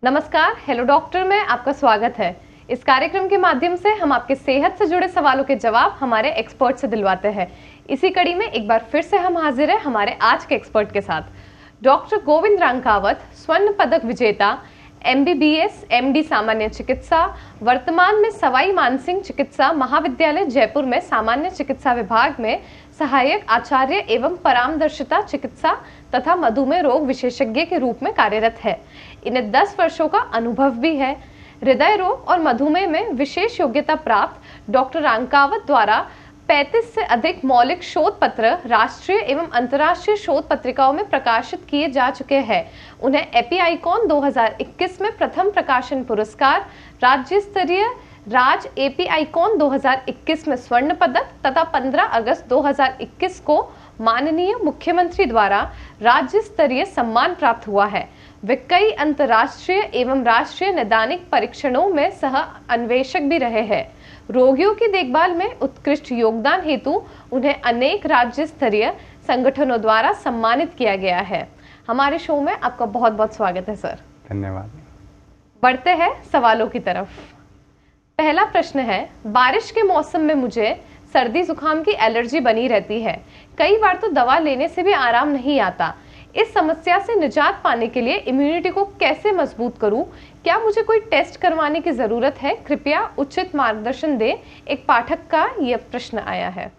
नमस्कार, hello doctor में आपका स्वागत है। इस कार्यक्रम के माध्यम से हम आपके सेहत से जुड़े सवालों के जवाब हमारे एक्सपर्ट से दिलवाते हैं। इसी कड़ी में एक बार फिर से हम हाजिर हैं हमारे आज के एक्सपर्ट के साथ। डॉक्टर गोविंद रांकावत, स्वर्ण पदक विजेता, MBBS MD सामान्य चिकित्सा, वर्तमान में सवाई मानसिंह चिकित्सा महाविद्यालय जयपुर में सामान्य चिकित्सा विभाग में सहायक आचार्य एवं परामर्शिता चिकित्सा तथा मधुमेह रोग विशेषज्ञ के रूप में कार्यरत है। इन्हें 10 वर्षों का अनुभव भी है। हृदय रोग और मधुमेह में विशेष योग्यता प्राप्त डॉक्टर रांकावत द्वारा 35 से अधिक मौलिक शोध पत्र राष्ट्रीय एवं अंतर्राष्ट्रीय शोध पत्रिकाओं में प्रकाशित किए जा चुके हैं। उन्हें एपी आइकॉन 2021 में प्रथम प्रकाशन पुरस्कार, राज्य स्तरीय राज एपी आइकॉन 2021 में स्वर्ण पदक तथा 15 अगस्त 2021 को माननीय मुख्यमंत्री द्वारा राज्य स्तरीय सम्मान प्राप्त हुआ है। वे कई अंतर्राष्ट्रीय एवं राष्ट्रीय नैदानिक परीक्षणों में सह अन्वेषक भी रहे हैं। रोगियों की देखभाल में उत्कृष्ट योगदान हेतु उन्हें अनेक राज्य स्तरीय संगठनों द्वारा सम्मानित किया गया है। हमारे शो में आपका बहुत बहुत स्वागत है सर। धन्यवाद। बढ़ते हैं सवालों की तरफ। पहला प्रश्न है, बारिश के मौसम में मुझे सर्दी जुकाम की एलर्जी बनी रहती है। कई बार तो दवा लेने से भी आराम नहीं आता। इस समस्या से निजात पाने के लिए इम्यूनिटी को कैसे मजबूत करूं? क्या मुझे कोई टेस्ट करवाने की जरूरत है? कृपया उचित मार्गदर्शन दें। एक पाठक का यह प्रश्न आया है।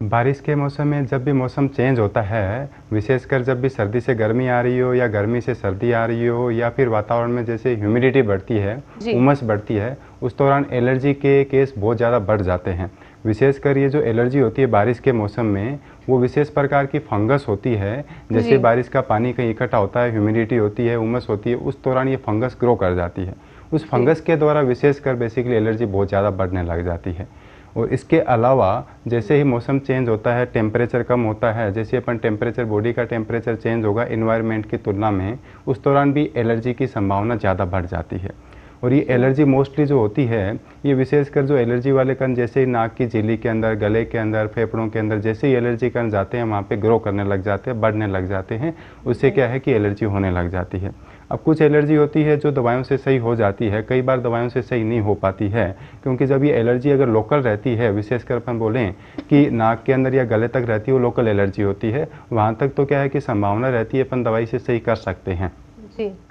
बारिश के मौसम में जब भी मौसम चेंज होता है, विशेषकर जब भी सर्दी से गर्मी आ रही हो या गर्मी से सर्दी आ रही हो या फिर वातावरण में जैसे ह्यूमिडिटी बढ़ती है, उमस बढ़ती है, उस दौरान एलर्जी के केस बहुत ज़्यादा बढ़ जाते हैं। विशेषकर ये जो एलर्जी होती है बारिश के मौसम में, वो विशेष प्रकार की फंगस होती है। जैसे बारिश का पानी कहीं इकट्ठा होता है, ह्यूमिडिटी होती है, उमस होती है, उस दौरान ये फंगस ग्रो कर जाती है। उस फंगस के द्वारा विशेषकर बेसिकली एलर्जी बहुत ज़्यादा बढ़ने लग जाती है। और इसके अलावा जैसे ही मौसम चेंज होता है, टेम्परेचर कम होता है, जैसे अपन टेम्परेचर बॉडी का टेम्परेचर चेंज होगा इन्वायरमेंट की तुलना में, उस दौरान भी एलर्जी की संभावना ज़्यादा बढ़ जाती है। और ये एलर्जी मोस्टली जो होती है, ये विशेषकर जो एलर्जी वाले कण जैसे ही नाक की झिल्ली के अंदर, गले के अंदर, फेफड़ों के अंदर जैसे ही एलर्जी कण जाते हैं वहाँ पे ग्रो करने लग जाते हैं, बढ़ने लग जाते हैं। उससे क्या है कि एलर्जी होने लग जाती है। अब कुछ एलर्जी होती है जो दवाइयों से सही हो जाती है, कई बार दवाइयों से सही नहीं हो पाती है, क्योंकि जब ये एलर्जी अगर लोकल रहती है, विशेषकर अपन बोलें कि नाक के अंदर या गले तक रहती है, वो लोकल एलर्जी होती है, वहाँ तक तो क्या है कि संभावना रहती है अपन दवाई से सही कर सकते हैं।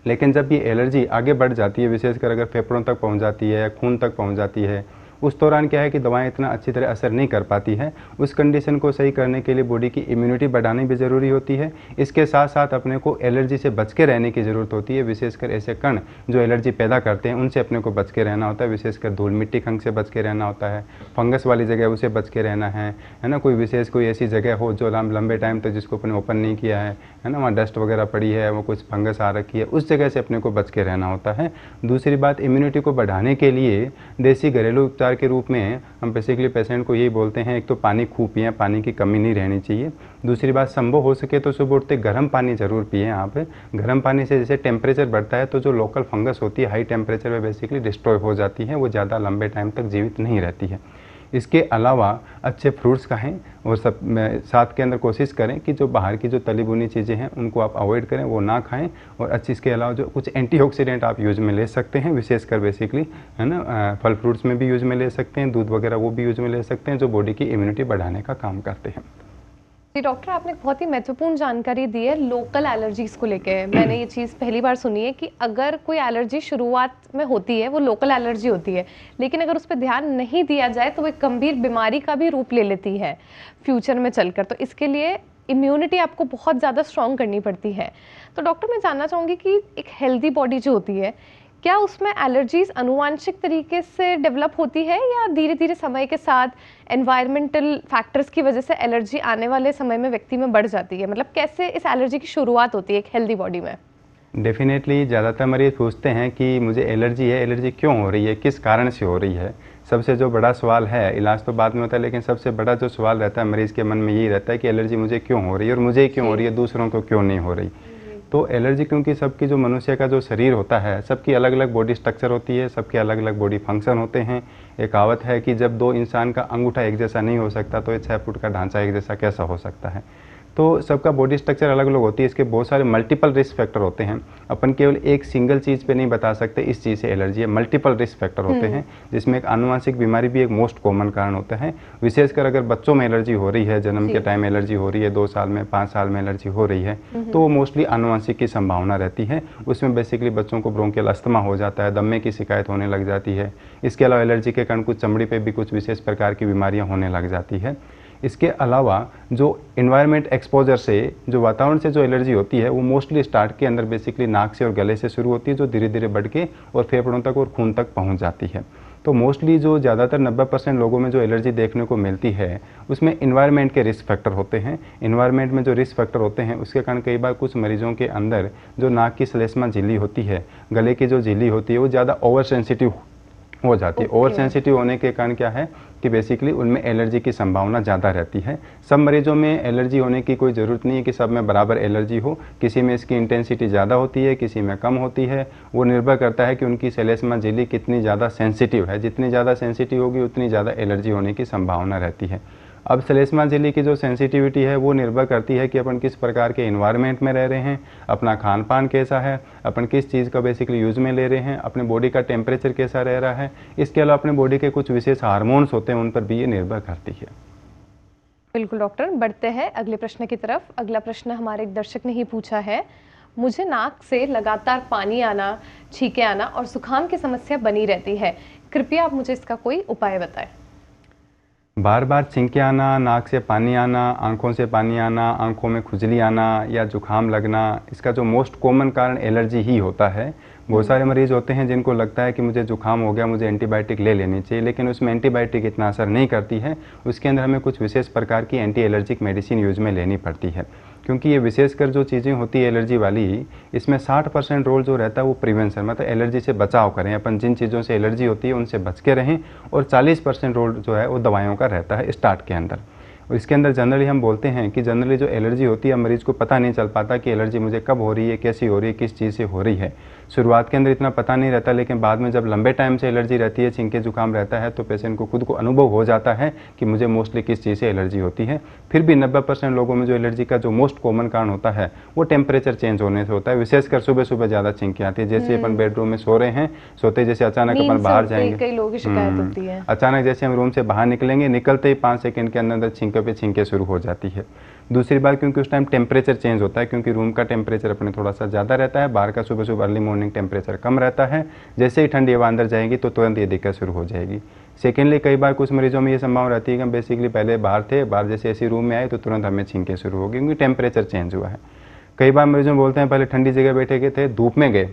लेकिन जब ये एलर्जी आगे बढ़ जाती है, विशेषकर अगर फेफड़ों तक पहुंच जाती है या खून तक पहुंच जाती है, उस दौरान क्या है कि दवाएं इतना अच्छी तरह असर नहीं कर पाती है। उस कंडीशन को सही करने के लिए बॉडी की इम्यूनिटी बढ़ानी भी ज़रूरी होती है। इसके साथ साथ अपने को एलर्जी से बच के रहने की ज़रूरत होती है। विशेषकर ऐसे कण जो एलर्जी पैदा करते हैं उनसे अपने को बच के रहना होता है। विशेषकर धूल मिट्टी खंग से बच के रहना होता है, फंगस वाली जगह उसे बच के रहना है ना। कोई विशेष कोई ऐसी जगह हो जो लंबे टाइम तक जिसको अपने ओपन नहीं किया है ना, वहाँ डस्ट वगैरह पड़ी है, वो कुछ फंगस आ रखी है, उस जगह से अपने को बच के रहना होता है। दूसरी बात, इम्यूनिटी को बढ़ाने के लिए देसी घरेलू उपचार के रूप में हम बेसिकली पेशेंट को यही बोलते हैं, एक तो पानी खूब पिएं, पानी की कमी नहीं रहनी चाहिए। दूसरी बात, संभव हो सके तो सुबह उठते गर्म पानी ज़रूर पिएं। आप गर्म पानी से जैसे टेम्परेचर बढ़ता है तो जो लोकल फंगस होती है हाई टेम्परेचर में बेसिकली डिस्ट्रॉय हो जाती है, वो ज़्यादा लंबे टाइम तक जीवित नहीं रहती है। इसके अलावा अच्छे फ्रूट्स खाएं और सब साथ के अंदर कोशिश करें कि जो बाहर की जो तली भुनी चीज़ें हैं उनको आप अवॉइड करें, वो ना खाएं। और अच्छी इसके अलावा जो कुछ एंटीऑक्सीडेंट आप यूज में ले सकते हैं, विशेषकर बेसिकली है ना, फल फ्रूट्स में भी यूज में ले सकते हैं, दूध वगैरह वो भी यूज में ले सकते हैं, जो बॉडी की इम्यूनिटी बढ़ाने का काम करते हैं। जी डॉक्टर, आपने बहुत ही महत्वपूर्ण जानकारी दी है लोकल एलर्जीज को लेके। मैंने ये चीज़ पहली बार सुनी है कि अगर कोई एलर्जी शुरुआत में होती है वो लोकल एलर्जी होती है, लेकिन अगर उस पर ध्यान नहीं दिया जाए तो वो एक गंभीर बीमारी का भी रूप ले लेती है फ्यूचर में चलकर। तो इसके लिए इम्यूनिटी आपको बहुत ज़्यादा स्ट्रॉन्ग करनी पड़ती है। तो डॉक्टर, मैं जानना चाहूँगी कि एक हेल्दी बॉडी जो होती है, क्या उसमें एलर्जीज अनुवांशिक तरीके से डेवलप होती है या धीरे धीरे समय के साथ एनवायरमेंटल फैक्टर्स की वजह से एलर्जी आने वाले समय में व्यक्ति में बढ़ जाती है? मतलब कैसे इस एलर्जी की शुरुआत होती है एक हेल्दी बॉडी में? डेफिनेटली ज़्यादातर मरीज पूछते हैं कि मुझे एलर्जी है, एलर्जी क्यों हो रही है, किस कारण से हो रही है। सबसे जो बड़ा सवाल है, इलाज तो बाद में होता है, लेकिन सबसे बड़ा जो सवाल रहता है मरीज़ के मन में यही रहता है कि एलर्जी मुझे क्यों हो रही है और मुझे क्यों हो रही है, दूसरों को क्यों नहीं हो रही। तो एलर्जी, क्योंकि सबकी जो मनुष्य का जो शरीर होता है, सबकी अलग अलग बॉडी स्ट्रक्चर होती है, सबके अलग अलग बॉडी फंक्शन होते हैं। एक कहावत है कि जब दो इंसान का अंगूठा एक जैसा नहीं हो सकता तो 6 फुट का ढांचा एक जैसा कैसा हो सकता है। तो सबका बॉडी स्ट्रक्चर अलग अलग होती है, इसके बहुत सारे मल्टीपल रिस्क फैक्टर होते हैं। अपन केवल एक सिंगल चीज़ पे नहीं बता सकते इस चीज़ से एलर्जी है, मल्टीपल रिस्क फैक्टर होते हैं, जिसमें एक आनुवंशिक बीमारी भी एक मोस्ट कॉमन कारण होता है। विशेषकर अगर बच्चों में एलर्जी हो रही है, जन्म के टाइम एलर्जी हो रही है, 2 साल में 5 साल में एलर्जी हो रही है, तो वो मोस्टली आनुवंशिक की संभावना रहती है। उसमें बेसिकली बच्चों को ब्रोंकियल अस्थमा हो जाता है, दमे की शिकायत होने लग जाती है। इसके अलावा एलर्जी के कारण कुछ चमड़ी पे भी कुछ विशेष प्रकार की बीमारियां होने लग जाती है। इसके अलावा जो इन्वायरमेंट एक्सपोजर से, जो वातावरण से जो एलर्जी होती है, वो मोस्टली स्टार्ट के अंदर बेसिकली नाक से और गले से शुरू होती है, जो धीरे धीरे बढ़ के और फेफड़ों तक और खून तक पहुंच जाती है। तो मोस्टली जो ज़्यादातर 90% लोगों में जो एलर्जी देखने को मिलती है, उसमें इन्वायरमेंट के रिस्क फैक्टर होते हैं। इन्वायरमेंट में जो रिस्क फैक्टर होते हैं, उसके कारण कई बार कुछ मरीजों के अंदर जो नाक की श्लेष्मा झिल्ली होती है, गले की जो झिल्ली होती है, वो ज़्यादा ओवर सेंसिटिव हो जाती है। ओवर सेंसिटिव होने के कारण क्या है कि बेसिकली उनमें एलर्जी की संभावना ज़्यादा रहती है। सब मरीजों में एलर्जी होने की कोई ज़रूरत नहीं है कि सब में बराबर एलर्जी हो। किसी में इसकी इंटेंसिटी ज़्यादा होती है, किसी में कम होती है। वो निर्भर करता है कि उनकी श्लेष्मा झिल्ली कितनी ज़्यादा सेंसिटिव है। जितनी ज़्यादा सेंसिटिव होगी उतनी ज़्यादा एलर्जी होने की संभावना रहती है। अब श्लेष्मा झिल्ली की जो सेंसिटिविटी है वो निर्भर करती है कि अपन किस प्रकार के इन्वायरमेंट में रह रहे हैं, अपना खान पान कैसा है, अपन किस चीज़ का बेसिकली यूज़ में ले रहे हैं, अपने बॉडी का टेम्परेचर कैसा रह रहा है। इसके अलावा अपने बॉडी के कुछ विशेष हार्मोन्स होते हैं, उन पर भी ये निर्भर करती है। बिल्कुल डॉक्टर, बढ़ते हैं अगले प्रश्न की तरफ। अगला प्रश्न हमारे एक दर्शक ने ही पूछा है, मुझे नाक से लगातार पानी आना, छींके आना और जुकाम की समस्या बनी रहती है, कृपया आप मुझे इसका कोई उपाय बताएं। बार बार छींके आना, नाक से पानी आना, आंखों से पानी आना, आंखों में खुजली आना या जुकाम लगना, इसका जो मोस्ट कॉमन कारण एलर्जी ही होता है। बहुत सारे मरीज होते हैं जिनको लगता है कि मुझे जुकाम हो गया, मुझे एंटीबायोटिक ले लेनी चाहिए, लेकिन उसमें एंटीबायोटिक इतना असर नहीं करती है। उसके अंदर हमें कुछ विशेष प्रकार की एंटी एलर्जिक मेडिसिन यूज में लेनी पड़ती है, क्योंकि ये विशेषकर जो चीज़ें होती है एलर्जी वाली, इसमें 60% रोल जो रहता है वो प्रिवेंशन, मतलब एलर्जी से बचाव करें, अपन जिन चीज़ों से एलर्जी होती है उनसे बच के रहें, और 40% रोल जो है वो दवाइयों का रहता है स्टार्ट के अंदर। इसके अंदर जनरली हम बोलते हैं कि जनरली जो एलर्जी होती है, मरीज को पता नहीं चल पाता कि एलर्जी मुझे कब हो रही है, कैसी हो रही है, किस चीज़ से हो रही है। शुरुआत के अंदर इतना पता नहीं रहता, लेकिन बाद में जब लंबे टाइम से एलर्जी रहती है, छींके जुकाम रहता है, तो पेशेंट को खुद को अनुभव हो जाता है कि मुझे मोस्टली किस चीज़ से एलर्जी होती है। फिर भी 90% लोगों में जो एलर्जी का जो मोस्ट कॉमन कारण होता है वो टेम्परेचर चेंज होने से होता है। विशेषकर सुबह सुबह ज़्यादा छींके आती है, जैसे अपन बेडरूम में सो रहे हैं, सोते जैसे अचानक अपन बाहर जाएंगे, कई लोगों की शिकायत होती है, अचानक जैसे हम रूम से बाहर निकलेंगे, निकलते ही 5 सेकंड के अंदर छींके पे छींके शुरू हो जाती है। दूसरी बात, क्योंकि उस टाइम टेम्परेचर चेंज होता है, क्योंकि रूम का टेम्परेचर अपने थोड़ा सा ज़्यादा रहता है, बाहर का सुबह सुबह अर्ली मॉर्निंग टेम्परेचर कम रहता है। जैसे ही ठंडी हवा अंदर जाएगी तो तुरंत ये दिक्कत शुरू हो जाएगी। सेकेंडली, कई बार कुछ मरीजों में ये संभावना रहती है कि हम बेसिकली पहले बाहर थे, बाहर जैसे ऐसी रूम में आए तो तुरंत हमें छींके शुरू हो गई, क्योंकि टेम्परेचर चेंज हुआ है। कई बार मरीजों बोलते हैं पहले ठंडी जगह बैठे गए थे, धूप में गए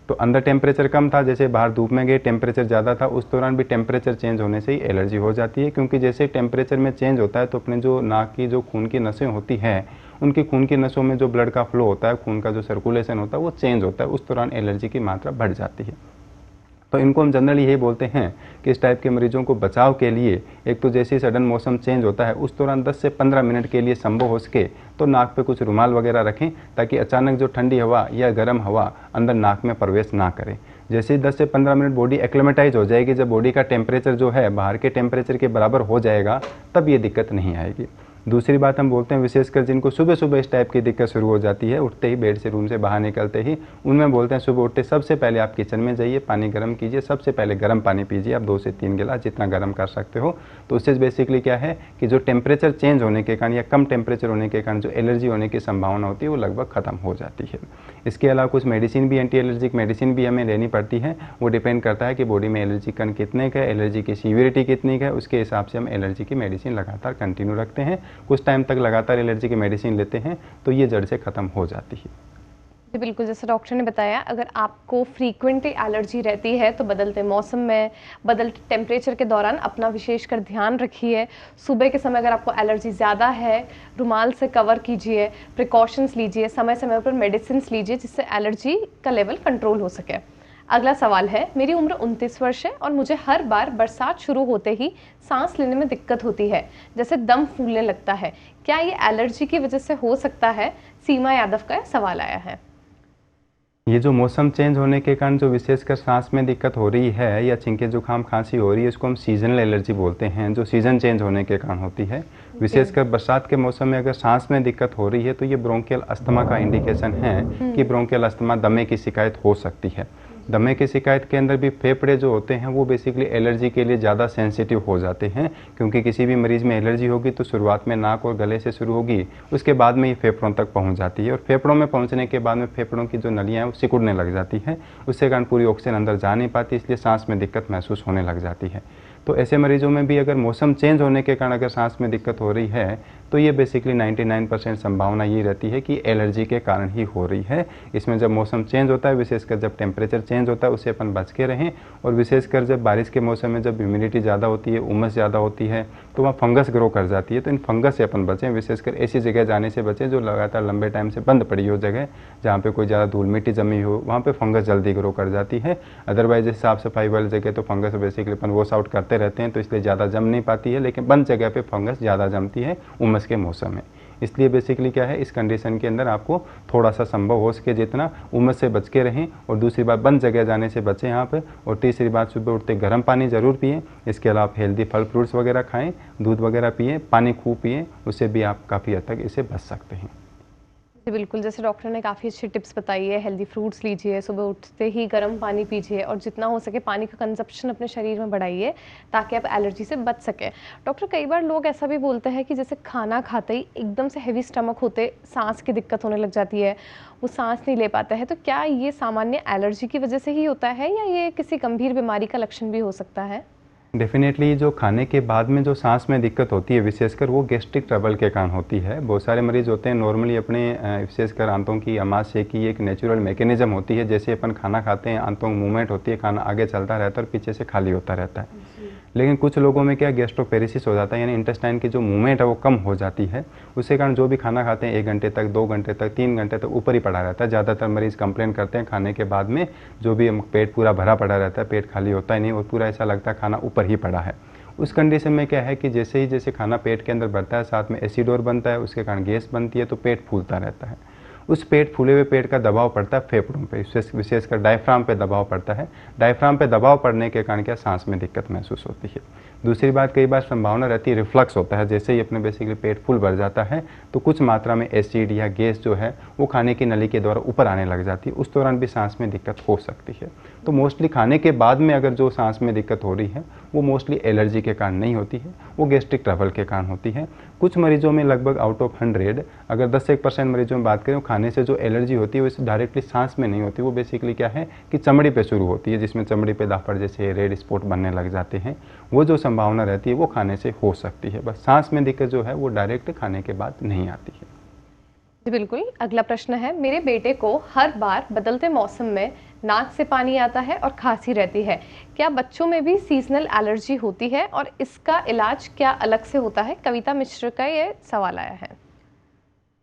तो अंदर टेम्परेचर कम था, जैसे बाहर धूप में गए टेम्परेचर ज़्यादा था, उस दौरान भी टेम्परेचर चेंज होने से ही एलर्जी हो जाती है। क्योंकि जैसे टेम्परेचर में चेंज होता है तो अपने जो नाक की जो खून की नसें होती हैं, उनकी खून की नसों में जो ब्लड का फ्लो होता है, खून का जो सर्कुलेशन होता है वो चेंज होता है, उस दौरान एलर्जी की मात्रा बढ़ जाती है। तो इनको हम जनरली यही बोलते हैं कि इस टाइप के मरीजों को बचाव के लिए, एक तो जैसे ही सडन मौसम चेंज होता है उस दौरान 10 से 15 मिनट के लिए संभव हो सके तो नाक पे कुछ रुमाल वगैरह रखें, ताकि अचानक जो ठंडी हवा या गर्म हवा अंदर नाक में प्रवेश ना करे। जैसे ही 10 से 15 मिनट बॉडी एक्लेमेटाइज हो जाएगी, जब बॉडी का टेम्परेचर जो है बाहर के टेम्परेचर के बराबर हो जाएगा, तब ये दिक्कत नहीं आएगी। दूसरी बात हम बोलते हैं, विशेषकर जिनको सुबह सुबह इस टाइप की दिक्कत शुरू हो जाती है, उठते ही बेड से रूम से बाहर निकलते ही, उनमें बोलते हैं सुबह उठते सबसे पहले आप किचन में जाइए, पानी गर्म कीजिए, सबसे पहले गर्म पानी पीजिए आप 2 से 3 गिलास, जितना गर्म कर सकते हो। तो उससे बेसिकली क्या है कि जो टेम्परेचर चेंज होने के कारण या कम टेम्परेचर होने के कारण जो एलर्जी होने की संभावना होती है वो लगभग खत्म हो जाती है। इसके अलावा कुछ मेडिसिन भी, एंटी एलर्जिक मेडिसिन भी हमें लेनी पड़ती है। वो डिपेंड करता है कि बॉडी में एलर्जी कण कितने का है, एलर्जी की सीवियरिटी कितनी का है, उसके हिसाब से हम एलर्जी की मेडिसिन लगातार कंटिन्यू रखते हैं। कुछ टाइम तक लगातार एलर्जी की मेडिसिन लेते हैं तो ये जड़ से ख़त्म हो जाती है। जी बिल्कुल, जैसे डॉक्टर ने बताया, अगर आपको फ्रीक्वेंटली एलर्जी रहती है तो बदलते मौसम में, बदलते टेम्परेचर के दौरान अपना विशेषकर ध्यान रखिए। सुबह के समय अगर आपको एलर्जी ज़्यादा है, रुमाल से कवर कीजिए, प्रिकॉशंस लीजिए, समय समय पर मेडिसिन लीजिए, जिससे एलर्जी का लेवल कंट्रोल हो सके। अगला सवाल है, मेरी उम्र 29 वर्ष है और मुझे हर बार बरसात शुरू होते ही सांस लेने में दिक्कत होती है, जैसे दम फूलने लगता है, क्या ये एलर्जी की वजह से हो सकता है? सीमा यादव का सवाल आया है। ये जो मौसम चेंज होने के कारण जो विशेषकर सांस में दिक्कत हो रही है या छींके जुकाम खांसी हो रही है, इसको हम सीजनल एलर्जी बोलते हैं, जो सीज़न चेंज होने के कारण होती है। विशेषकर बरसात के मौसम में अगर सांस में दिक्कत हो रही है तो ये ब्रोंकियल अस्थमा का इंडिकेशन है कि ब्रोंकियल अस्थमा, दमे की शिकायत हो सकती है। दमे की शिकायत के अंदर भी फेफड़े जो होते हैं वो बेसिकली एलर्जी के लिए ज़्यादा सेंसिटिव हो जाते हैं, क्योंकि किसी भी मरीज़ में एलर्जी होगी तो शुरुआत में नाक और गले से शुरू होगी, उसके बाद में ये फेफड़ों तक पहुंच जाती है और फेफड़ों में पहुंचने के बाद में फेफड़ों की जो नलियाँ हैं वो सिकुड़ने लग जाती हैं, उसके कारण पूरी ऑक्सीजन अंदर जा नहीं पाती, इसलिए सांस में दिक्कत महसूस होने लग जाती है। तो ऐसे मरीजों में भी अगर मौसम चेंज होने के कारण अगर सांस में दिक्कत हो रही है तो ये बेसिकली 99% संभावना ये रहती है कि एलर्जी के कारण ही हो रही है। इसमें जब मौसम चेंज होता है, विशेषकर जब टेम्परेचर चेंज होता है, उससे अपन बच के रहें, और विशेषकर जब बारिश के मौसम में जब ह्यूमिडिटी ज़्यादा होती है, उमस ज़्यादा होती है, तो वहाँ फंगस ग्रो कर जाती है, तो इन फंगस से अपन बचें। विशेषकर ऐसी जगह जाने से बचें जो लगातार लंबे टाइम से बंद पड़ी हो जगह, जहाँ पे कोई ज़्यादा धूल मिट्टी जमी हो, वहाँ पे फंगस जल्दी ग्रो कर जाती है। अदरवाइज साफ़ सफाई वाली जगह तो फंगस बेसिकली अपन वॉश आउट करते रहते हैं, तो इसलिए ज़्यादा जम नहीं पाती है, लेकिन बंद जगह पे फंगस ज़्यादा जमती है उमस के मौसम में। इसलिए बेसिकली क्या है, इस कंडीशन के अंदर आपको थोड़ा सा संभव हो सके जितना उमस से बच के रहें, और दूसरी बात बंद जगह जाने से बचें यहाँ पे, और तीसरी बात सुबह उठते गर्म पानी ज़रूर पिएं। इसके अलावा आप हेल्दी फल फ्रूट्स वगैरह खाएं, दूध वगैरह पिएं, पानी खूब पिएं, उससे भी आप काफ़ी हद तक इससे बच सकते हैं। जी बिल्कुल, जैसे डॉक्टर ने काफ़ी अच्छी टिप्स बताई है, हेल्दी फ्रूट्स लीजिए, सुबह उठते ही गर्म पानी पीजिए और जितना हो सके पानी का कंजप्शन अपने शरीर में बढ़ाइए ताकि आप एलर्जी से बच सकें। डॉक्टर, कई बार लोग ऐसा भी बोलते हैं कि जैसे खाना खाते ही एकदम से हेवी स्टमक होते सांस की दिक्कत होने लग जाती है, वो सांस नहीं ले पाता है, तो क्या ये सामान्य एलर्जी की वजह से ही होता है या ये किसी गंभीर बीमारी का लक्षण भी हो सकता है? डेफिनेटली जो खाने के बाद में जो सांस में दिक्कत होती है, विशेषकर वो गैस्ट्रिक ट्रबल के कारण होती है। बहुत सारे मरीज होते हैं नॉर्मली अपने विशेषकर आंतों की अमाशय की एक नेचुरल मैकेनिज्म होती है, जैसे अपन खाना खाते हैं आंतों में मूवमेंट होती है, खाना आगे चलता रहता है और पीछे से खाली होता रहता है। लेकिन कुछ लोगों में क्या गैस्ट्रोपेरेसिस हो जाता है, यानी इंटेस्टाइन की जो मूवमेंट है वो कम हो जाती है, उसके कारण जो भी खाना खाते हैं 1 घंटे तक, 2 घंटे तक, 3 घंटे तक ऊपर ही पड़ा रहता है। ज़्यादातर मरीज़ कंप्लेन करते हैं खाने के बाद में जो भी पेट पूरा भरा पड़ा रहता है, पेट खाली होता ही नहीं और पूरा ऐसा लगता है खाना ऊपर ही पड़ा है। उस कंडीशन में क्या है कि जैसे खाना पेट के अंदर बढ़ता है, साथ में एसिड और बनता है, उसके कारण गैस बनती है, तो पेट फूलता रहता है। उस फूले हुए पेट का दबाव पड़ता है फेफड़ों पे, विशेषकर डायफ्राम पे दबाव पड़ता है। डायफ्राम पे दबाव पड़ने के कारण क्या सांस में दिक्कत महसूस होती है। दूसरी बात, कई बार संभावना रहती है रिफ्लक्स होता है, जैसे ही अपने बेसिकली पेट फुल भर जाता है तो कुछ मात्रा में एसिड या गैस जो है वो खाने की नली के द्वारा ऊपर आने लग जाती है, उस दौरान भी सांस में दिक्कत हो सकती है। तो मोस्टली खाने के बाद में अगर जो सांस में दिक्कत हो रही है वो मोस्टली एलर्जी के कारण नहीं होती है, वो गैस्ट्रिक ट्रबल के कारण होती है। कुछ मरीजों में लगभग आउट ऑफ 100 अगर 10 से 1% मरीजों में बात करें, खाने से जो एलर्जी होती है वो डायरेक्टली सांस में नहीं होती, वो बेसिकली क्या है कि चमड़ी पे शुरू होती है, जिसमें चमड़ी पे दाफड़ जैसे रेड स्पॉट बनने लग जाते हैं। वो जो संभावना रहती है वो खाने से हो सकती है, बस सांस में दिक्कत जो है वो डायरेक्ट खाने के बाद नहीं आती है। जी बिल्कुल। अगला प्रश्न है, मेरे बेटे को हर बार बदलते मौसम में नाक से पानी आता है और खांसी रहती है, क्या बच्चों में भी सीजनल एलर्जी होती है और इसका इलाज क्या अलग से होता है? कविता मिश्र का ये सवाल आया है।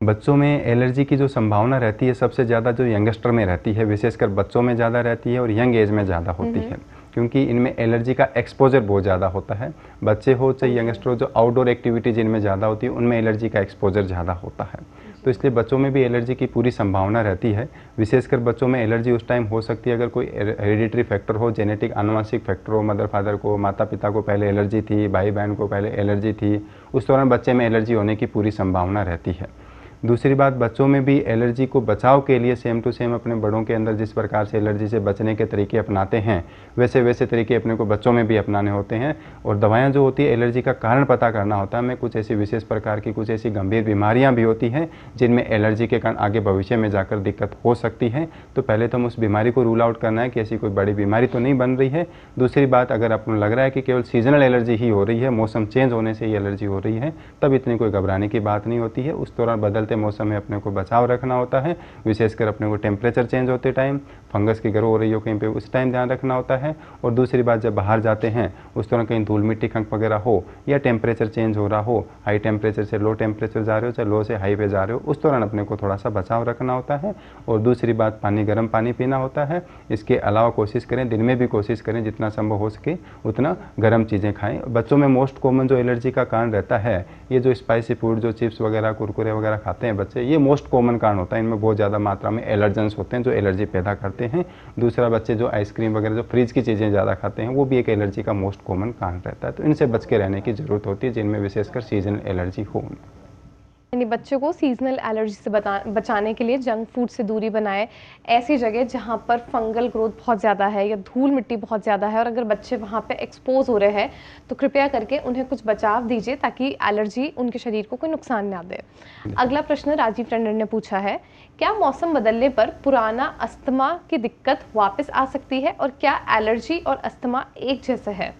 बच्चों में एलर्जी की जो संभावना रहती है सबसे ज़्यादा जो यंगस्टर में रहती है, विशेषकर बच्चों में ज़्यादा रहती है और यंग एज में ज़्यादा होती है, क्योंकि इनमें एलर्जी का एक्सपोजर बहुत ज़्यादा होता है। बच्चे हो चाहे यंगस्टर हो, जो आउटडोर एक्टिविटी जिनमें ज़्यादा होती है उनमें एलर्जी का एक्सपोजर ज़्यादा होता है, तो इसलिए बच्चों में भी एलर्जी की पूरी संभावना रहती है। विशेषकर बच्चों में एलर्जी उस टाइम हो सकती है अगर कोई हेरिडिटरी फैक्टर हो, जेनेटिक आनुवंशिक फैक्टर हो, मदर फादर को, माता पिता को पहले एलर्जी थी, भाई बहन को पहले एलर्जी थी, उस दौरान बच्चे में एलर्जी होने की पूरी संभावना रहती है। दूसरी बात, बच्चों में भी एलर्जी को बचाव के लिए सेम टू सेम अपने बड़ों के अंदर जिस प्रकार से एलर्जी से बचने के तरीके अपनाते हैं वैसे तरीके अपने को बच्चों में भी अपनाने होते हैं। और दवाएं जो होती है एलर्जी का कारण पता करना होता है हमें। कुछ ऐसी विशेष प्रकार की कुछ ऐसी गंभीर बीमारियां भी होती हैं जिनमें एलर्जी के कारण आगे भविष्य में जाकर दिक्कत हो सकती है, तो पहले तो हम उस बीमारी को रूल आउट करना है कि ऐसी कोई बड़ी बीमारी तो नहीं बन रही है। दूसरी बात, अगर आपको लग रहा है कि केवल सीजनल एलर्जी ही हो रही है, मौसम चेंज होने से ही एलर्जी हो रही है, तब इतनी कोई घबराने की बात नहीं होती है। उस दौरान बदलते मौसम में अपने को बचाव रखना होता है, विशेषकर अपने को टेम्परेचर चेंज होते टाइम, फंगस की ग्रो हो रही हो कहीं पे उस टाइम ध्यान रखना होता है। और दूसरी बात, जब बाहर जाते हैं उस दौरान कहीं धूल मिट्टी खंक वगैरह हो या टेम्परेचर चेंज हो रहा हो, हाई टेम्परेचर से लो टेम्परेचर जा रहे हो चाहे लो से हाई पे जा रहे हो, उस दौरान अपने को थोड़ा सा बचाव रखना होता है। और दूसरी बात, गर्म पानी पीना होता है। इसके अलावा कोशिश करें, दिन में भी कोशिश करें जितना संभव हो सके उतना गर्म चीज़ें खाएं। बच्चों में मोस्ट कॉमन जो एलर्जी का कारण रहता है ये जो स्पाइसी फूड, जो चिप्स वगैरह कुरकुरे वगैरह खाते आते हैं बच्चे, ये मोस्ट कॉमन कारण होता है। इनमें बहुत ज़्यादा मात्रा में एलर्जेंस होते हैं जो एलर्जी पैदा करते हैं। दूसरा, बच्चे जो आइसक्रीम वगैरह जो फ्रिज की चीज़ें ज़्यादा खाते हैं वो भी एक एलर्जी का मोस्ट कॉमन कारण रहता है। तो इनसे बच के रहने की ज़रूरत होती है जिनमें विशेषकर सीजनल एलर्जी हो। यानी बच्चों को सीजनल एलर्जी से बचाने के लिए जंक फूड से दूरी बनाए, ऐसी जगह जहाँ पर फंगल ग्रोथ बहुत ज़्यादा है या धूल मिट्टी बहुत ज़्यादा है और अगर बच्चे वहाँ पे एक्सपोज हो रहे हैं तो कृपया करके उन्हें कुछ बचाव दीजिए ताकि एलर्जी उनके शरीर को कोई नुकसान ना दे। अगला प्रश्न राजीव टंडन ने पूछा है, क्या मौसम बदलने पर पुराना अस्थमा की दिक्कत वापस आ सकती है और क्या एलर्जी और अस्थमा एक जैसे है?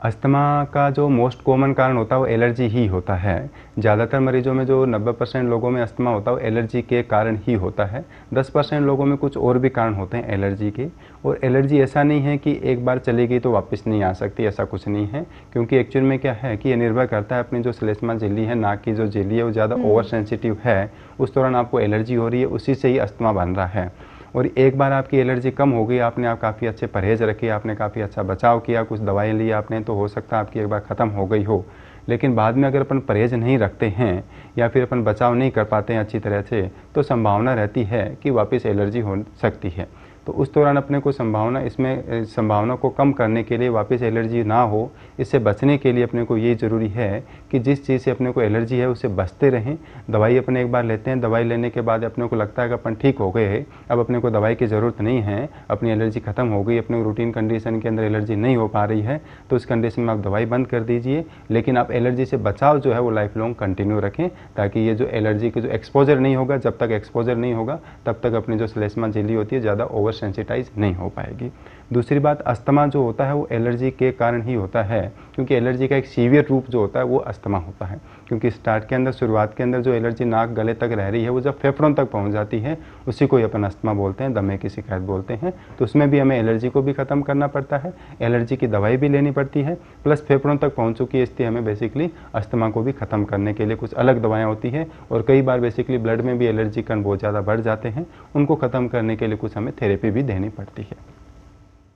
अस्थमा का जो मोस्ट कॉमन कारण होता है वो एलर्जी ही होता है। ज़्यादातर मरीजों में जो 90% लोगों में अस्थमा होता है वो एलर्जी के कारण ही होता है। 10% लोगों में कुछ और भी कारण होते हैं एलर्जी के। और एलर्जी ऐसा नहीं है कि एक बार चली गई तो वापस नहीं आ सकती, ऐसा कुछ नहीं है। क्योंकि एक्चुअल में क्या है कि ये निर्भर करता है अपनी जो श्लेष्मा झिल्ली है, नाक की जो झिल्ली है वो ज़्यादा ओवर सेंसिटिव है, उस दौरान आपको एलर्जी हो रही है, उसी से ही अस्थमा बन रहा है। और एक बार आपकी एलर्जी कम हो गई, आपने आप काफ़ी अच्छे परहेज़ रखे, आपने काफ़ी अच्छा बचाव किया, कुछ दवाई ली आपने, तो हो सकता है आपकी एक बार ख़त्म हो गई हो। लेकिन बाद में अगर अपन परहेज़ नहीं रखते हैं या फिर अपन बचाव नहीं कर पाते हैं अच्छी तरह से, तो संभावना रहती है कि वापस एलर्जी हो सकती है। तो उस दौरान अपने को संभावना को कम करने के लिए, वापस एलर्जी ना हो, इससे बचने के लिए अपने को ये ज़रूरी है कि जिस चीज़ से अपने को एलर्जी है उससे बचते रहें। दवाई अपने एक बार लेते हैं, दवाई लेने के बाद अपने को लगता है कि अपन ठीक हो गए, अब अपने को दवाई की ज़रूरत नहीं है, अपनी एलर्जी ख़त्म हो गई, अपने रूटीन कंडीशन के अंदर एलर्जी नहीं हो पा रही है, तो उस कंडीशन में आप दवाई बंद कर दीजिए। लेकिन आप एलर्जी से बचाव जो है वो लाइफ लॉन्ग कंटिन्यू रखें, ताकि ये जो एलर्जी के जो एक्सपोजर नहीं होगा, जब तक एक्सपोजर नहीं होगा तब तक अपनी जो श्लेष्मा झिल्ली होती है ज़्यादा ओवर सेंसिटाइज नहीं हो पाएगी। दूसरी बात, अस्थमा जो होता है वो एलर्जी के कारण ही होता है, क्योंकि एलर्जी का एक सीवियर रूप जो होता है वो अस्थमा होता है। क्योंकि स्टार्ट के अंदर, शुरुआत के अंदर जो एलर्जी नाक गले तक रह रही है वो जब फेफड़ों तक पहुंच जाती है उसी को ही अपन अस्थमा बोलते हैं, दमे की शिकायत बोलते हैं। तो उसमें भी हमें एलर्जी को भी ख़त्म करना पड़ता है, एलर्जी की दवाई भी लेनी पड़ती है, प्लस फेफड़ों तक पहुँच चुकी है इसलिए हमें बेसिकली अस्थमा को भी ख़त्म करने के लिए कुछ अलग दवाएँ होती है। और कई बार बेसिकली ब्लड में भी एलर्जी कण बहुत ज़्यादा बढ़ जाते हैं, उनको ख़त्म करने के लिए कुछ हमें थेरेपी भी देनी पड़ती है।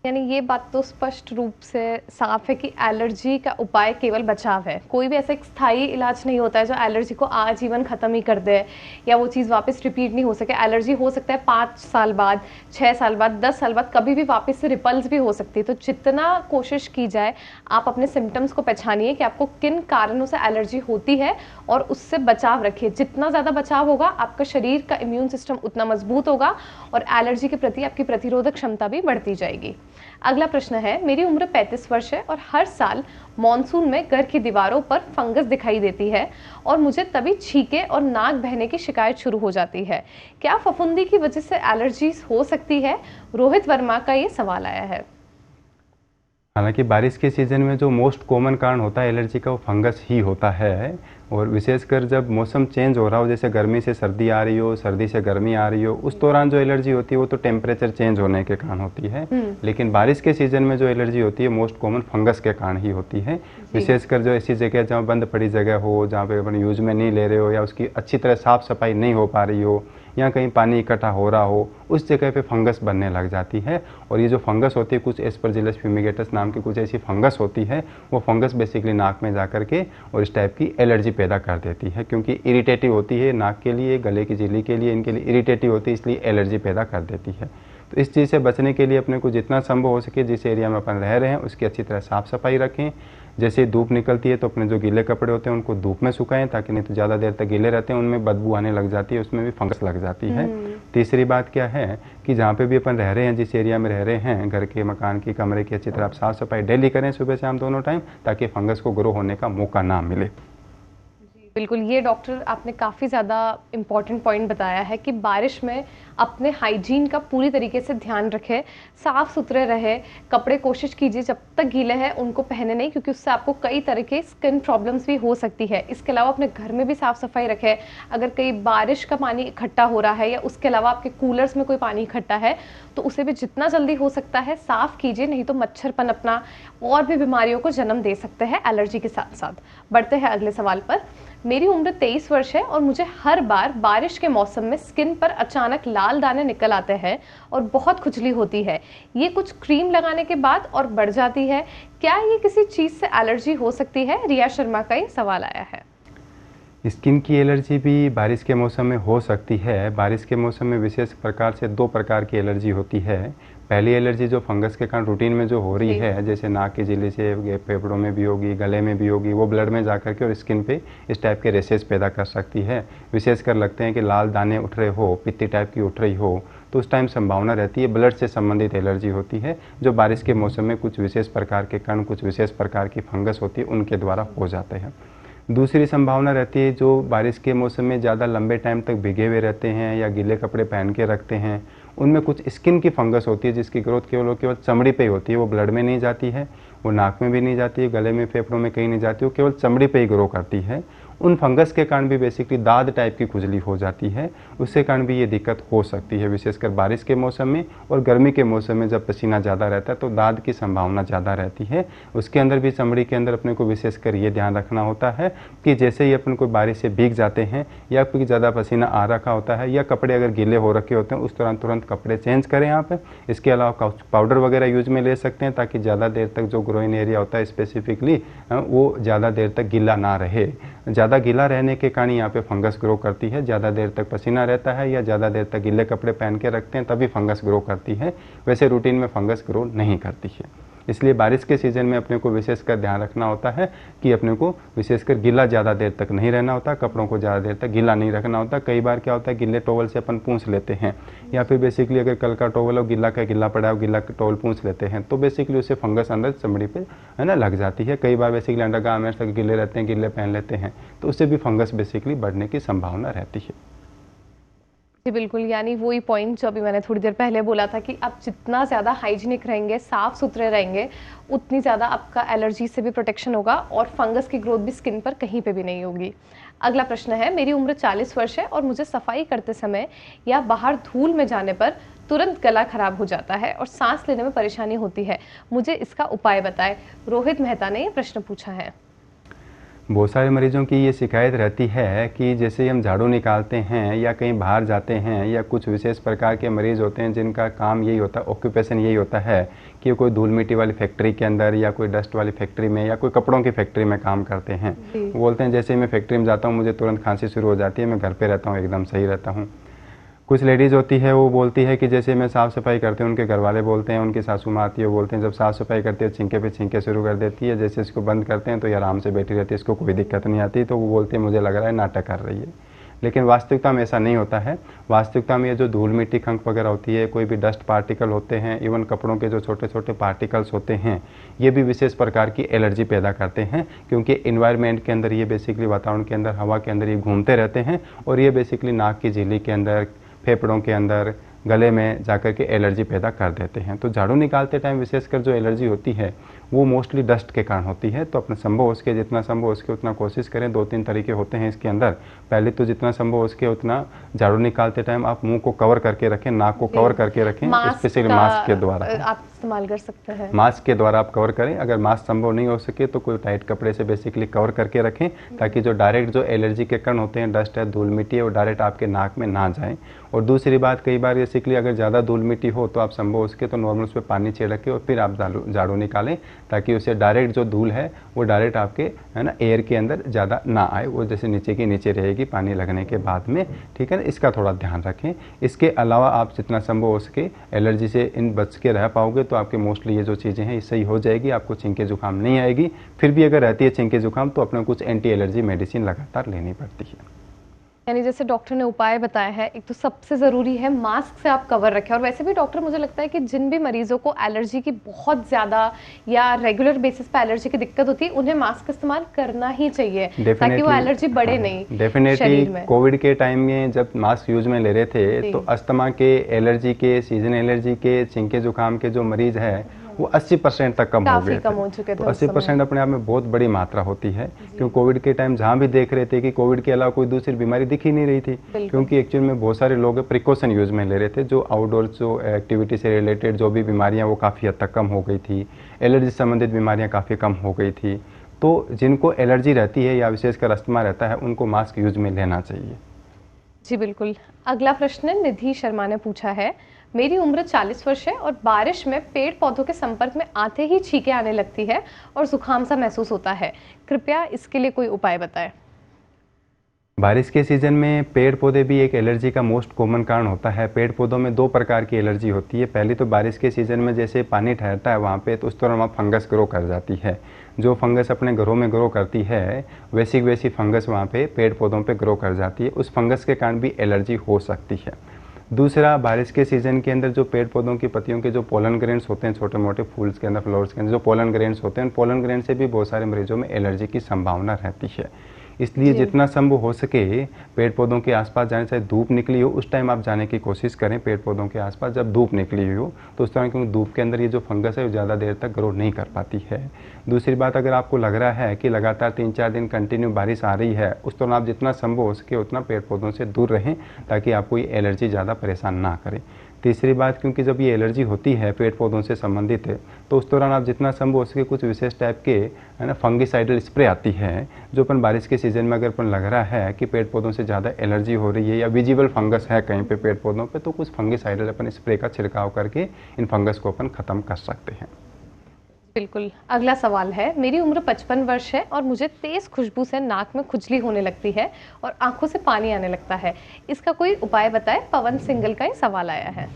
यानी ये बात तो स्पष्ट रूप से साफ है कि एलर्जी का उपाय केवल बचाव है। कोई भी ऐसा एक स्थायी इलाज नहीं होता है जो एलर्जी को आजीवन खत्म ही कर दे या वो चीज़ वापस रिपीट नहीं हो सके। एलर्जी हो सकता है 5 साल बाद, 6 साल बाद, 10 साल बाद, कभी भी वापस से रिपल्स भी हो सकती है। तो जितना कोशिश की जाए आप अपने सिम्टम्स को पहचानिए कि आपको किन कारणों से एलर्जी होती है और उससे बचाव रखिए। जितना ज़्यादा बचाव होगा आपका शरीर का इम्यून सिस्टम उतना मजबूत होगा और एलर्जी के प्रति आपकी प्रतिरोधक क्षमता भी बढ़ती जाएगी। अगला प्रश्न है, मेरी उम्र 35 वर्ष है और हर साल मॉनसून में घर की दीवारों पर फंगस दिखाई देती है और मुझे तभी छींके और नाक बहने की शिकायत शुरू हो जाती है। क्या फफूंदी की वजह से एलर्जी हो सकती है? रोहित वर्मा का ये सवाल आया है। हालांकि बारिश के सीज़न में जो मोस्ट कॉमन कारण होता है एलर्जी का वो फंगस ही होता है। और विशेषकर जब मौसम चेंज हो रहा हो, जैसे गर्मी से सर्दी आ रही हो, सर्दी से गर्मी आ रही हो, उस दौरान जो एलर्जी होती है वो तो टेम्परेचर चेंज होने के कारण होती है। लेकिन बारिश के सीज़न में जो एलर्जी होती है मोस्ट कॉमन फंगस के कारण ही होती है। विशेषकर जो ऐसी जगह जहाँ बंद पड़ी जगह हो, जहाँ पे अपन यूज में नहीं ले रहे हो या उसकी अच्छी तरह साफ़ सफाई नहीं हो पा रही हो या कहीं पानी इकट्ठा हो रहा हो, उस जगह पे फंगस बनने लग जाती है। और ये जो फंगस होती है, कुछ एस्परजिलस फ्यूमिगेटस नाम की कुछ ऐसी फंगस होती है, वो फंगस बेसिकली नाक में जा करके और इस टाइप की एलर्जी पैदा कर देती है। क्योंकि इरिटेटिव होती है नाक के लिए, गले की झिल्ली के लिए, इनके लिए इरिटेटिव होती है, इसलिए एलर्जी पैदा कर देती है। तो इस चीज़ से बचने के लिए अपने को जितना संभव हो सके, जिस एरिया में अपन रह रहे हैं उसकी अच्छी तरह साफ़ सफाई रखें। जैसे धूप निकलती है तो अपने जो गीले कपड़े होते हैं उनको धूप में सुखाएं, ताकि नहीं तो ज़्यादा देर तक गीले रहते हैं उनमें बदबू आने लग जाती है, उसमें भी फंगस लग जाती है। तीसरी बात क्या है कि जहाँ पे भी अपन रह रहे हैं, जिस एरिया में रह रहे हैं, घर के, मकान की, कमरे की अच्छी तरह आप साफ़ सफाई डेली करें, सुबह शाम दोनों टाइम, ताकि फंगस को ग्रो होने का मौका ना मिले। बिल्कुल, ये डॉक्टर आपने काफ़ी ज़्यादा इम्पॉर्टेंट पॉइंट बताया है कि बारिश में अपने हाइजीन का पूरी तरीके से ध्यान रखें, साफ़ सुथरे रहे, कपड़े कोशिश कीजिए जब तक गीले हैं उनको पहने नहीं, क्योंकि उससे आपको कई तरह के स्किन प्रॉब्लम्स भी हो सकती है। इसके अलावा अपने घर में भी साफ़ सफाई रखें। अगर कहीं बारिश का पानी इकट्ठा हो रहा है या उसके अलावा आपके कूलर्स में कोई पानी इकट्ठा है तो उसे भी जितना जल्दी हो सकता है साफ़ कीजिए, नहीं तो मच्छर पनपना और भी बीमारियों को जन्म दे सकते हैं एलर्जी के साथ साथ। बढ़ते हैं अगले सवाल पर। मेरी उम्र 23 वर्ष है और मुझे हर बार बारिश के मौसम में स्किन पर अचानक लाल दाने निकल आते हैं और बहुत खुजली होती है। ये कुछ क्रीम लगाने के बाद और बढ़ जाती है। क्या ये किसी चीज़ से एलर्जी हो सकती है? रिया शर्मा का ये सवाल आया है। स्किन की एलर्जी भी बारिश के मौसम में हो सकती है। बारिश के मौसम में विशेष प्रकार से 2 प्रकार की एलर्जी होती है। पहली एलर्जी जो फंगस के कारण रूटीन में जो हो रही है, जैसे नाक की झिल्ली से फेफड़ों में भी होगी, गले में भी होगी, वो ब्लड में जा कर के और स्किन पे इस टाइप के रेशेस पैदा कर सकती है। विशेषकर लगते हैं कि लाल दाने उठ रहे हो, पित्ती टाइप की उठ रही हो, तो उस टाइम संभावना रहती है ब्लड से संबंधित एलर्जी होती है, जो बारिश के मौसम में कुछ विशेष प्रकार के कण, कुछ विशेष प्रकार की फंगस होती है, उनके द्वारा हो जाते हैं। दूसरी संभावना रहती है जो बारिश के मौसम में ज़्यादा लंबे टाइम तक भीगे हुए रहते हैं या गीले कपड़े पहन के रखते हैं, उनमें कुछ स्किन की फंगस होती है जिसकी ग्रोथ केवल चमड़ी पे ही होती है। वो ब्लड में नहीं जाती है, वो नाक में भी नहीं जाती है, गले में, फेफड़ों में कहीं नहीं जाती, वो केवल चमड़ी पे ही ग्रो करती है। उन फंगस के कारण भी बेसिकली दाद टाइप की खुजली हो जाती है, उसके कारण भी ये दिक्कत हो सकती है। विशेषकर बारिश के मौसम में और गर्मी के मौसम में जब पसीना ज़्यादा रहता है तो दाद की संभावना ज़्यादा रहती है। उसके अंदर भी चमड़ी के अंदर अपने को विशेषकर ये ध्यान रखना होता है कि जैसे ही अपन को बारिश से भीग जाते हैं या फिर ज़्यादा पसीना आ रखा होता है या कपड़े अगर गीले हो रखे होते हैं, उस दौरान तुरंत कपड़े चेंज करें यहाँ पे। इसके अलावा पाउडर वगैरह यूज में ले सकते हैं ताकि ज़्यादा देर तक जो ग्रोइन एरिया होता है स्पेसिफिकली वो ज़्यादा देर तक गीला ना रहे। ज़्यादा गीला रहने के कारण यहाँ पे फंगस ग्रो करती है। ज़्यादा देर तक पसीना रहता है या ज़्यादा देर तक गीले कपड़े पहन के रखते हैं तभी फंगस ग्रो करती है, वैसे रूटीन में फंगस ग्रो नहीं करती है। इसलिए बारिश के सीज़न में अपने को विशेषकर ध्यान रखना होता है कि अपने को विशेषकर गीला ज़्यादा देर तक नहीं रहना होता, कपड़ों को ज़्यादा देर तक गीला नहीं रखना होता। कई बार क्या होता है, गीले टॉवल से अपन पूंछ लेते हैं या फिर बेसिकली अगर कल का टॉवल और गीला का गीला पड़ा है, गीला टॉवल पूंछ लेते हैं तो बेसिकली उससे फंगस अंदर चमड़ी पे है ना लग जाती है। कई बार बेसिकली अंडरगारमेंट्स तक गीले रहते हैं, गीले पहन लेते हैं तो उससे भी फंगस बेसिकली बढ़ने की संभावना रहती है। जी बिल्कुल, यानी वही पॉइंट जो अभी मैंने थोड़ी देर पहले बोला था कि आप जितना ज़्यादा हाइजीनिक रहेंगे, साफ़ सुथरे रहेंगे, उतनी ज़्यादा आपका एलर्जी से भी प्रोटेक्शन होगा और फंगस की ग्रोथ भी स्किन पर कहीं पे भी नहीं होगी। अगला प्रश्न है, मेरी उम्र 40 वर्ष है और मुझे सफाई करते समय या बाहर धूल में जाने पर तुरंत गला खराब हो जाता है और सांस लेने में परेशानी होती है, मुझे इसका उपाय बताएं। रोहित मेहता ने ये प्रश्न पूछा है। बहुत सारे मरीजों की ये शिकायत रहती है कि जैसे हम झाड़ू निकालते हैं या कहीं बाहर जाते हैं या कुछ विशेष प्रकार के मरीज़ होते हैं जिनका काम यही होता है, ऑक्यूपेशन यही होता है कि कोई धूल मिट्टी वाली फैक्ट्री के अंदर या कोई डस्ट वाली फैक्ट्री में या कोई कपड़ों की फैक्ट्री में काम करते हैं। वो बोलते हैं जैसे मैं फैक्ट्री में जाता हूँ मुझे तुरंत खांसी शुरू हो जाती है, मैं घर पर रहता हूँ एकदम सही रहता हूँ। कुछ लेडीज़ होती है वो बोलती है कि जैसे मैं साफ़ सफाई करते हैं, उनके घर वाले बोलते हैं, उनकी सासू माँ आती है, वो बोलते हैं जब साफ़ सफाई करती है छींके पे छींके शुरू कर देती है, जैसे इसको बंद करते हैं तो ये आराम से बैठी रहती है, इसको कोई दिक्कत नहीं आती। तो वो बोलते हैं मुझे लग रहा है नाटक कर रही है, लेकिन वास्तविकता में ऐसा नहीं होता है। वास्तविकता में ये जो धूल मिट्टी खंक वगैरह होती है, कोई भी डस्ट पार्टिकल होते हैं, इवन कपड़ों के जो छोटे छोटे पार्टिकल्स होते हैं, ये भी विशेष प्रकार की एलर्जी पैदा करते हैं क्योंकि इन्वायरमेंट के अंदर ये बेसिकली वातावरण के अंदर, हवा के अंदर ये घूमते रहते हैं और ये बेसिकली नाक की झिल्ली के अंदर, फेफड़ों के अंदर, गले में जाकर के एलर्जी पैदा कर देते हैं। तो झाड़ू निकालते टाइम विशेषकर जो एलर्जी होती है वो मोस्टली डस्ट के कारण होती है। तो अपना संभव हो सके, जितना संभव हो सके उतना कोशिश करें। 2-3 तरीके होते हैं इसके अंदर। पहले तो जितना संभव हो सके उतना झाड़ू निकालते टाइम आप मुंह को कवर करके रखें, नाक को कवर करके रखें, स्पेशली मास्क के द्वारा आप इस्तेमाल कर सकते हैं। मास्क के द्वारा आप कवर करें। अगर मास्क संभव नहीं हो सके तो कोई टाइट कपड़े से बेसिकली कवर करके रखें ताकि जो डायरेक्ट जो एलर्जी के कण होते हैं, डस्ट है, धूल मिट्टी है, वो डायरेक्ट आपके नाक में ना जाए। और दूसरी बात, कई बार बेसिकली अगर ज़्यादा धूल मिट्टी हो तो आप संभव हो सके तो नॉर्मल उस पर पानी छिड़क के और फिर आप झाड़ू निकालें ताकि उससे डायरेक्ट जो धूल है वो डायरेक्ट आपके है ना एयर के अंदर ज़्यादा ना आए, वो जैसे नीचे की नीचे रहेगी पानी लगने के बाद में। ठीक है ना, इसका थोड़ा ध्यान रखें। इसके अलावा आप जितना संभव हो सके एलर्जी से इन बच के रह पाओगे तो आपके मोस्टली ये जो चीज़ें हैं ये सही हो जाएगी, आपको छींके जुकाम नहीं आएगी। फिर भी अगर रहती है छींके जुकाम तो अपने कुछ एंटी एलर्जी मेडिसिन लगातार लेनी पड़ती है। यानी जैसे डॉक्टर ने उपाय बताया है, एक तो सबसे ज़रूरी है मास्क से आप कवर रखें। और वैसे भी डॉक्टर, मुझे लगता है कि जिन भी मरीजों को एलर्जी की बहुत ज़्यादा या रेगुलर बेसिस पे एलर्जी की दिक्कत होती है, उन्हें मास्क इस्तेमाल करना ही चाहिए ताकि वो एलर्जी बढ़े नहीं। डेफिनेटली कोविड के टाइम में जब मास्क यूज में ले रहे थे तो अस्थमा के, एलर्जी के, सीजन एलर्जी के, छींके जुकाम के जो मरीज है वो 80% तक कम हो गए थे। तो 80% अपने आप में बहुत बड़ी मात्रा होती है क्योंकि कोविड के टाइम जहाँ भी देख रहे थे कि कोविड के अलावा कोई दूसरी बीमारी दिख ही नहीं रही थी, क्योंकि एक्चुअल में बहुत सारे लोग प्रिकॉशन यूज में ले रहे थे। जो आउटडोर जो एक्टिविटी से रिलेटेड जो भी बीमारियाँ वो काफ़ी हद तक कम हो गई थी, एलर्जी संबंधित बीमारियाँ काफ़ी कम हो गई थी। तो जिनको एलर्जी रहती है या विशेषकर अस्थमा रहता है उनको मास्क यूज में लेना चाहिए। जी बिल्कुल। अगला प्रश्न निधि शर्मा ने पूछा है, मेरी उम्र 40 वर्ष है और बारिश में पेड़ पौधों के संपर्क में आते ही छींके आने लगती है और जुकाम सा महसूस होता है, कृपया इसके लिए कोई उपाय बताएं। बारिश के सीज़न में पेड़ पौधे भी एक एलर्जी का मोस्ट कॉमन कारण होता है। पेड़ पौधों में दो प्रकार की एलर्जी होती है। पहली तो बारिश के सीज़न में जैसे पानी ठहरता है वहाँ पे, तो उस दौरान वहाँ फंगस ग्रो कर जाती है। जो फंगस अपने घरों में ग्रो करती है वैसी फंगस वहाँ पे पेड़ पौधों पे ग्रो कर जाती है। उस फंगस के कारण भी एलर्जी हो सकती है। दूसरा, बारिश के सीज़न के अंदर जो पेड़ पौधों की पत्तियों के जो पोलन ग्रेन्स होते हैं, छोटे मोटे फूल्स के अंदर, फ्लावर्स के अंदर जो पोलन ग्रेन्स होते हैं, उन पोलन ग्रेन से भी बहुत सारे मरीजों में एलर्जी की संभावना रहती है। इसलिए जितना संभव हो सके पेड़ पौधों के आसपास जाने, चाहे धूप निकली हो उस टाइम आप जाने की कोशिश करें पेड़ पौधों के आसपास। जब धूप निकली हो तो उस तरह, क्योंकि धूप के अंदर ये जो फंगस है वो ज़्यादा देर तक ग्रो नहीं कर पाती है। दूसरी बात, अगर आपको लग रहा है कि लगातार 3-4 दिन कंटिन्यू बारिश आ रही है, उस दौरान आप जितना संभव हो सके उतना पेड़ पौधों से दूर रहें ताकि आपको ये एलर्जी ज़्यादा परेशान ना करे। तीसरी बात, क्योंकि जब ये एलर्जी होती है पेड़ पौधों से संबंधित है, तो उस दौरान आप जितना संभव हो सके कुछ विशेष टाइप के है ना फंगिसाइडल स्प्रे आती है, जो अपन बारिश के सीज़न में अगर अपन लग रहा है कि पेड़ पौधों से ज़्यादा एलर्जी हो रही है या विजिबल फंगस है कहीं पे पेड़ पौधों पे, तो कुछ फंगिसाइडल अपन स्प्रे का छिड़काव करके इन फंगस को अपन ख़त्म कर सकते हैं। बिल्कुल। अगला सवाल है, मेरी उम्र 55 वर्ष है और मुझे तेज़ खुशबू से नाक में खुजली होने लगती है और आंखों से पानी आने लगता है। इसका कोई उपाय बताएं। पवन सिंगल का ही सवाल आया है।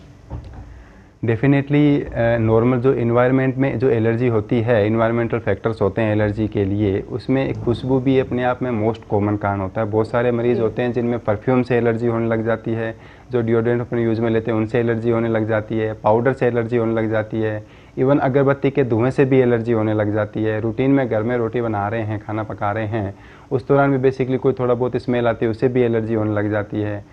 डेफिनेटली नॉर्मल जो इन्वायरमेंट में जो एलर्जी होती है, इन्वायरमेंटल फैक्टर्स होते हैं एलर्जी के लिए, उसमें एक खुशबू भी अपने आप में मोस्ट कॉमन कारण होता है। बहुत सारे मरीज़ होते हैं जिनमें परफ्यूम से एलर्जी होने लग जाती है, जो डिओड्रेंट अपने यूज़ में लेते हैं उनसे एलर्जी होने लग जाती है, पाउडर से एलर्जी होने लग जाती है, इवन अगरबत्ती के धुएँ से भी एलर्जी होने लग जाती है। रूटीन में घर में रोटी बना रहे हैं, खाना पका रहे हैं, उस दौरान भी बेसिकली कोई थोड़ा बहुत स्मेल आती है, उससे भी एलर्जी होने लग जाती है।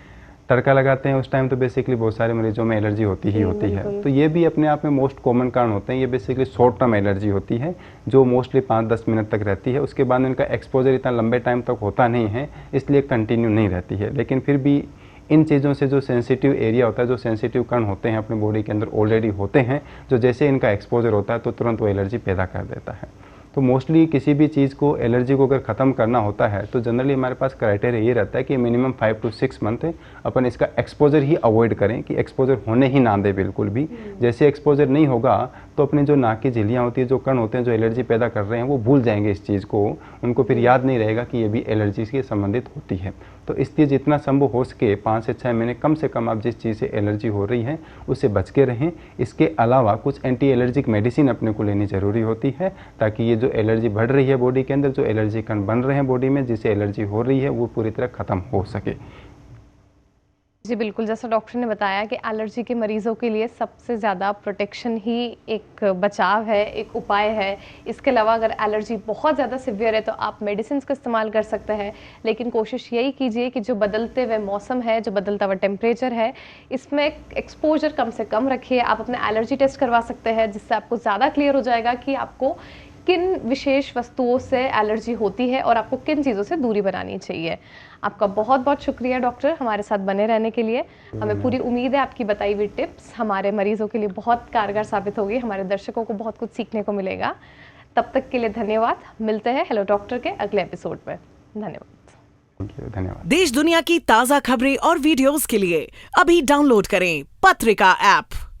तड़का लगाते हैं उस टाइम तो बेसिकली बहुत सारे मरीजों में एलर्जी होती ही होती है। तो ये भी अपने आप में मोस्ट कॉमन कारण होते हैं। ये बेसिकली शॉर्ट टर्म एलर्जी होती है जो मोस्टली 5-10 मिनट तक रहती है। उसके बाद इनका एक्सपोजर इतना लंबे टाइम तक होता नहीं है, इसलिए कंटिन्यू नहीं रहती है। लेकिन फिर भी इन चीज़ों से जो सेंसिटिव एरिया होता है, जो सेंसिटिव कण होते हैं अपने बॉडी के अंदर ऑलरेडी होते हैं, जो जैसे इनका एक्सपोजर होता है तो तुरंत वो एलर्जी पैदा कर देता है। तो मोस्टली किसी भी चीज़ को, एलर्जी को अगर ख़त्म करना होता है तो जनरली हमारे पास क्राइटेरिया ये रहता है कि मिनिमम 5 to 6 मंथ अपन इसका एक्सपोजर ही अवॉइड करें, कि एक्सपोजर होने ही ना दे बिल्कुल भी। जैसे एक्सपोजर नहीं होगा तो अपनी जो नाक की झिल्लियाँ होती है, जो कण होते हैं जो एलर्जी पैदा कर रहे हैं, वो भूल जाएंगे इस चीज़ को, उनको फिर याद नहीं रहेगा कि ये भी एलर्जी से संबंधित होती है। तो इसलिए जितना संभव हो सके 5 से 6 महीने कम से कम आप जिस चीज़ से एलर्जी हो रही है उससे बच के रहें। इसके अलावा कुछ एंटी एलर्जिक मेडिसिन अपने को लेनी ज़रूरी होती है, ताकि ये जो एलर्जी बढ़ रही है बॉडी के अंदर, जो एलर्जी कण बन रहे हैं बॉडी में जिससे एलर्जी हो रही है, वो पूरी तरह ख़त्म हो सके। जी बिल्कुल, जैसा डॉक्टर ने बताया कि एलर्जी के मरीज़ों के लिए सबसे ज़्यादा प्रोटेक्शन ही एक बचाव है, एक उपाय है। इसके अलावा अगर एलर्जी बहुत ज़्यादा सिवियर है तो आप मेडिसिन का इस्तेमाल कर सकते हैं, लेकिन कोशिश यही कीजिए कि जो बदलते हुए मौसम है, जो बदलता हुआ टेम्परेचर है, इसमें एक्सपोजर कम से कम रखिए। आप अपना एलर्जी टेस्ट करवा सकते हैं, जिससे आपको ज़्यादा क्लियर हो जाएगा कि आपको किन विशेष वस्तुओं से एलर्जी होती है और आपको किन चीज़ों से दूरी बनानी चाहिए। आपका बहुत बहुत शुक्रिया डॉक्टर, हमारे साथ बने रहने के लिए। हमें पूरी उम्मीद है आपकी बताई हुई टिप्स हमारे मरीजों के लिए बहुत कारगर साबित होगी, हमारे दर्शकों को बहुत कुछ सीखने को मिलेगा। तब तक के लिए धन्यवाद। मिलते हैं हेलो डॉक्टर के अगले एपिसोड में। धन्यवाद। देश दुनिया की ताज़ा खबरें और वीडियोस के लिए अभी डाउनलोड करें पत्रिका ऐप।